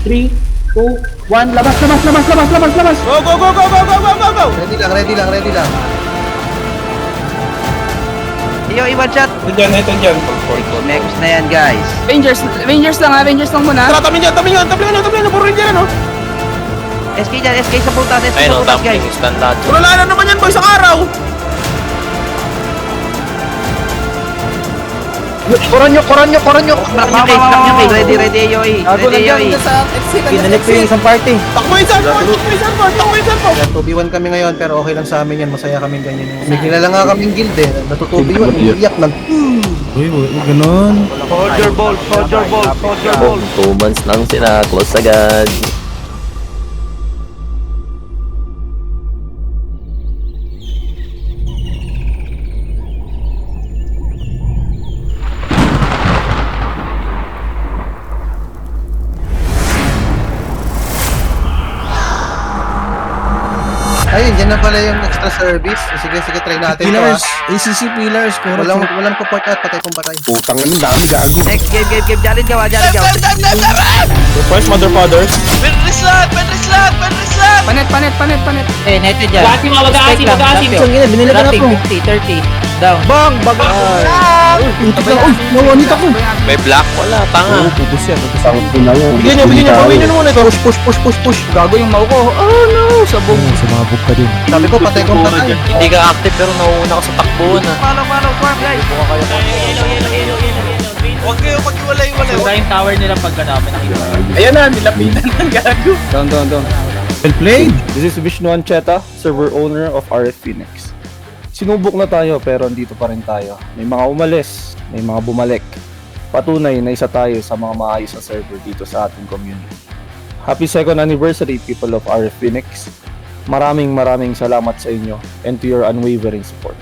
3, 2, 1. Labas! Go, go, go, go, go, go, go, go, go! Ready lang. Iyo, one shot. Ito dyan. Next na yan, guys. Avengers lang muna. Tara, tabi nyo, puro rin dyan, ano? SK dyan, SK sa putas, SK Ayun sa ang putas, dumpling, guys. stand lahat. Wala na naman yan, boy, sa araw! Koron nyo. Block nyo, guys. Ready, Yoy. Ready, Yoy. Kinalik ko yung isang party. Takbo yung Sanford! 2v1 kami ngayon, pero okay lang sa amin yan. Masaya kaming ganyan. May kilala nga kaming guild eh. Natutubiwan, iiyak ng... Uy, huwag ganon. Hold your ball. 2 months lang sila, close agad. Ayun, dyan na pala yung extra service. Sige, try natin ito ha. Pillars, ACC pillars, Walang support at patay kung patay. Putang ina, dami gago. Next game. Jalit gawa. First, mother fathers. Panet. Eh, neto dyan. Mag-aasim. Binilagan ako. 50, 30. Down. Bang! Baga! Putik lang, uy, nawanit ako. May black, wala, tanga. Ubus yan. Bigyan nyo, pawin nyo muna ito. Push. Gago yung mau ko. Oh no, sabog. Sumabog ka din. Sabi ko, patay kung patay. Hindi ka active pero nauuna ka sa takbuhan ah. Follow, swarm, guys. Huwag kayo mag-iwalay-iwalay. Sira yung tower nila pagka namin nakita. Ayan na, nilapitan ng gago. Down. Well played. This is Vishnu Ancheta, server owner of RF Phoenix. Sinubok na tayo pero andito pa rin tayo. May mga umalis, may mga bumalik. Patunay na isa tayo sa mga maayos na server dito sa ating community. Happy 2nd anniversary, people of RF Phoenix. Maraming salamat sa inyo and to your unwavering support.